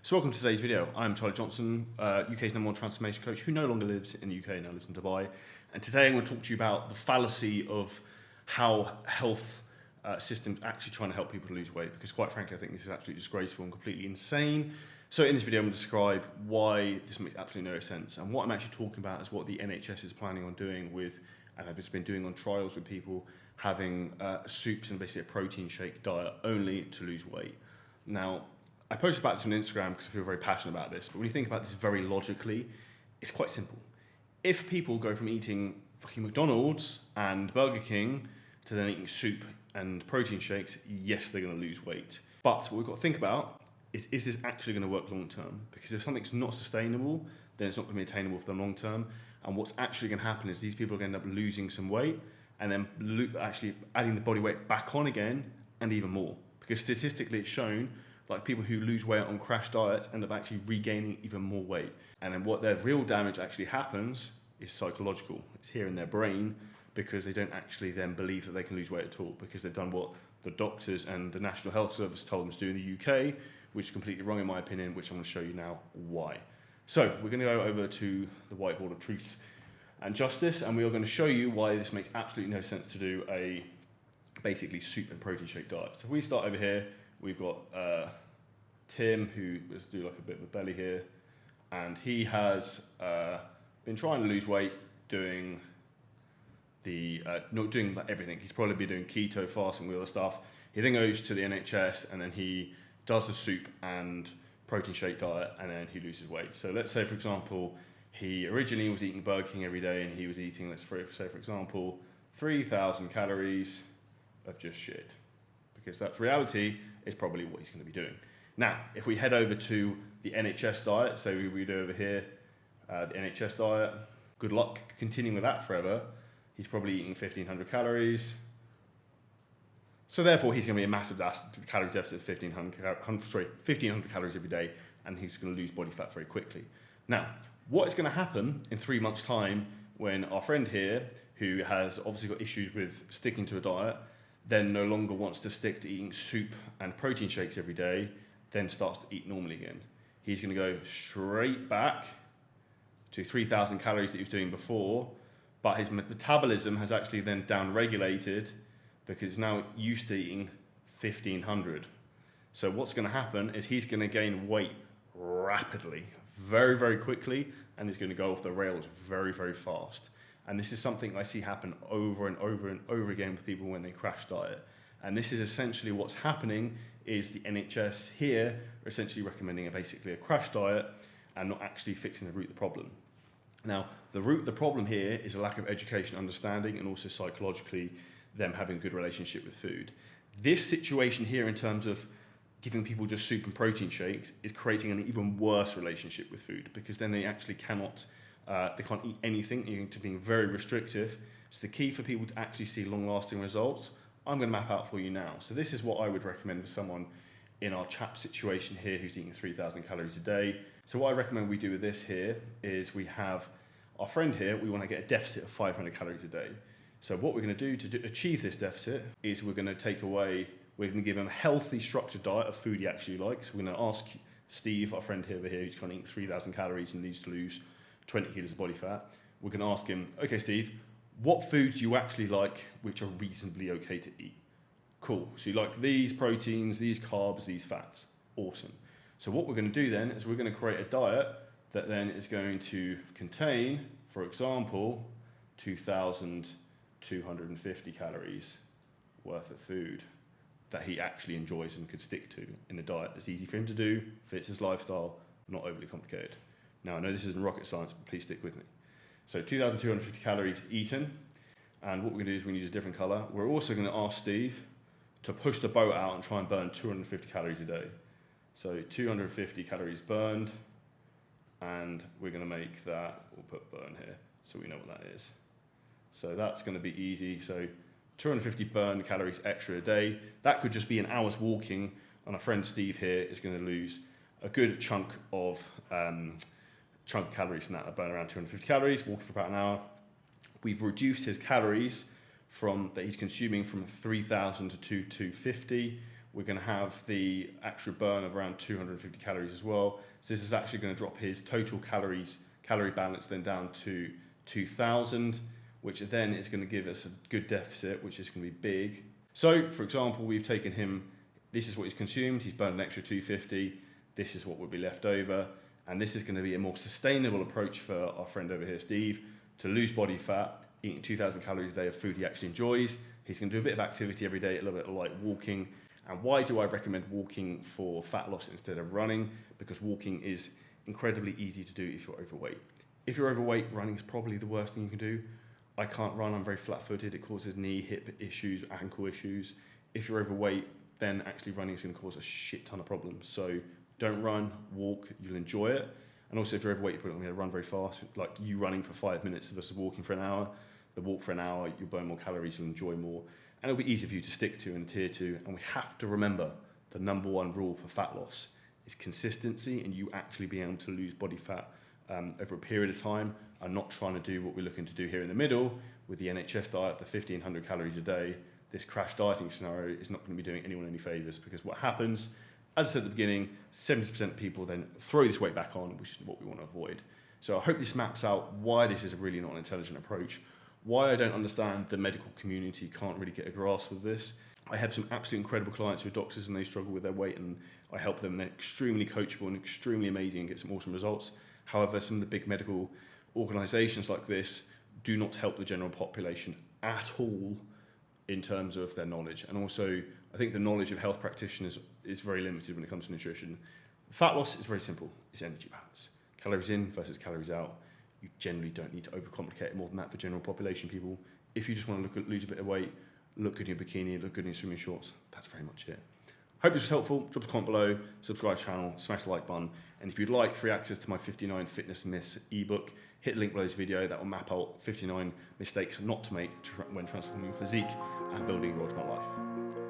So welcome to today's video. I'm Charlie Johnson, UK's #1 transformation coach who no longer lives in the UK, now lives in Dubai. And today I'm going to talk to you about the fallacy of how health systems actually trying to help people to lose weight, because quite frankly I think this is absolutely disgraceful and completely insane. So in this video I'm going to describe why this makes absolutely no sense, and what I'm actually talking about is what the NHS is planning on doing with, and have just been doing on trials with people having soups and basically a protein shake diet only to lose weight. Now, I posted about this on Instagram because I feel very passionate about this, but when you think about this very logically, it's quite simple. If people go from eating fucking McDonald's and Burger King to then eating soup and protein shakes, yes, they're going to lose weight. But what we've got to think about is this actually going to work long term? Because if something's not sustainable, then it's not going to be attainable for them long term. And what's actually going to happen is these people are going to end up losing some weight and then actually adding the body weight back on again and even more. Because statistically it's shown like people who lose weight on crash diets end up actually regaining even more weight. And then what their real damage actually happens is psychological. It's here in their brain, because they don't actually then believe that they can lose weight at all, because they've done what the doctors and the National Health Service told them to do in the UK, which is completely wrong in my opinion, which I'm going to show you now why. So we're going to go over to the whiteboard of truth and justice, and we are going to show you why this makes absolutely no sense to do a basically soup and protein shake diet. So if we start over here, we've got Tim, who, let's do like a bit of a belly here, and he has been trying to lose weight doing not doing everything. He's probably been doing keto, fasting, all the stuff. He then goes to the NHS and then he does the soup and protein shake diet, and then he loses weight. So let's say, for example, he originally was eating Burger King every day and he was eating, let's say for example, 3,000 calories of just shit, because that's reality is probably what he's going to be doing. Now, if we head over to the NHS diet, so we do over here, the NHS diet, good luck continuing with that forever. He's probably eating 1,500 calories. So therefore, he's going to be a massive calorie deficit of 1,500 calories every day, and he's going to lose body fat very quickly. Now, what is going to happen in 3 months' time when our friend here, who has obviously got issues with sticking to a diet, then no longer wants to stick to eating soup and protein shakes every day, then starts to eat normally again? He's going to go straight back to 3,000 calories that he was doing before, but his metabolism has actually then down-regulated because it's now used to eating 1,500. So what's going to happen is he's going to gain weight rapidly, very, very quickly, and he's going to go off the rails very, very fast. And this is something I see happen over and over and over again with people when they crash diet. And this is essentially what's happening is the NHS here are essentially recommending basically a crash diet and not actually fixing the root of the problem. Now, the root of the problem here is a lack of education, understanding, and also psychologically them having a good relationship with food. This situation here in terms of giving people just soup and protein shakes is creating an even worse relationship with food, because then they actually cannot, they can't eat anything, you're to being very restrictive. So the key for people to actually see long-lasting results, I'm going to map out for you now. So this is what I would recommend for someone in our chap situation here who's eating 3,000 calories a day. So what I recommend we do with this here is we have our friend here, we want to get a deficit of 500 calories a day. So what we're going to do to achieve this deficit is we're going to we're going to give him a healthy structured diet of food he actually likes. We're going to ask Steve, our friend here over here, who's kind of eating 3,000 calories and needs to lose 20 kilos of body fat. We're going to ask him, okay, Steve, what foods do you actually like which are reasonably okay to eat? Cool, so you like these proteins, these carbs, these fats. Awesome. So what we're going to do then is we're going to create a diet that then is going to contain, for example, 2,250 calories worth of food that he actually enjoys and could stick to in a diet that's easy for him to do, fits his lifestyle, not overly complicated. Now, I know this isn't rocket science, but please stick with me. So 2,250 calories eaten, and what we're going to do is we're going to use a different colour. We're also going to ask Steve to push the boat out and try and burn 250 calories a day. So 250 calories burned, and we're going to make that, we'll put burn here so we know what that is. So that's going to be easy. So 250 burned calories extra a day. That could just be an hour's walking, and our friend Steve here is going to lose a good chunk of calories from that. I burn around 250 calories, walking for about an hour. We've reduced his calories that he's consuming from 3,000 to 250. We're going to have the actual burn of around 250 calories as well. So this is actually going to drop his total calorie balance then down to 2,000, which then is going to give us a good deficit, which is going to be big. So, for example, we've taken him, this is what he's consumed, he's burned an extra 250, this is what would be left over, and this is going to be a more sustainable approach for our friend over here, Steve, to lose body fat, eating 2,000 calories a day of food he actually enjoys. He's going to do a bit of activity every day, a little bit like walking. And why do I recommend walking for fat loss instead of running? Because walking is incredibly easy to do if you're overweight. If you're overweight, running is probably the worst thing you can do. I can't run, I'm very flat-footed. It causes knee, hip issues, ankle issues. If you're overweight, then actually running is going to cause a shit ton of problems. So don't run, walk, you'll enjoy it. And also if you're overweight, you're probably going to run very fast. Like you running for 5 minutes versus walking for an hour. The walk for an hour, you'll burn more calories, you'll enjoy more. And it'll be easy for you to stick to and adhere to. And we have to remember the number one rule for fat loss is consistency, and you actually being able to lose body fat over a period of time, and not trying to do what we're looking to do here in the middle with the NHS diet, the 1,500 calories a day. This crash dieting scenario is not going to be doing anyone any favours, because what happens, as I said at the beginning, 70% of people then throw this weight back on, which is what we want to avoid. So I hope this maps out why this is really not an intelligent approach, why I don't understand the medical community can't really get a grasp of this. I have some absolutely incredible clients who are doctors and they struggle with their weight, and I help them. They're extremely coachable and extremely amazing and get some awesome results. However, some of the big medical organisations like this do not help the general population at all in terms of their knowledge. And also, I think the knowledge of health practitioners is very limited when it comes to nutrition. Fat loss is very simple. It's energy balance. Calories in versus calories out. You generally don't need to overcomplicate it more than that for general population people. If you just want to lose a bit of weight, look good in your bikini, look good in your swimming shorts, that's very much it. Hope this was helpful. Drop a comment below, subscribe to the channel, smash the like button. And if you'd like free access to my 59 Fitness Myths ebook, hit the link below this video. That will map out 59 mistakes not to make when transforming your physique and building your ultimate life.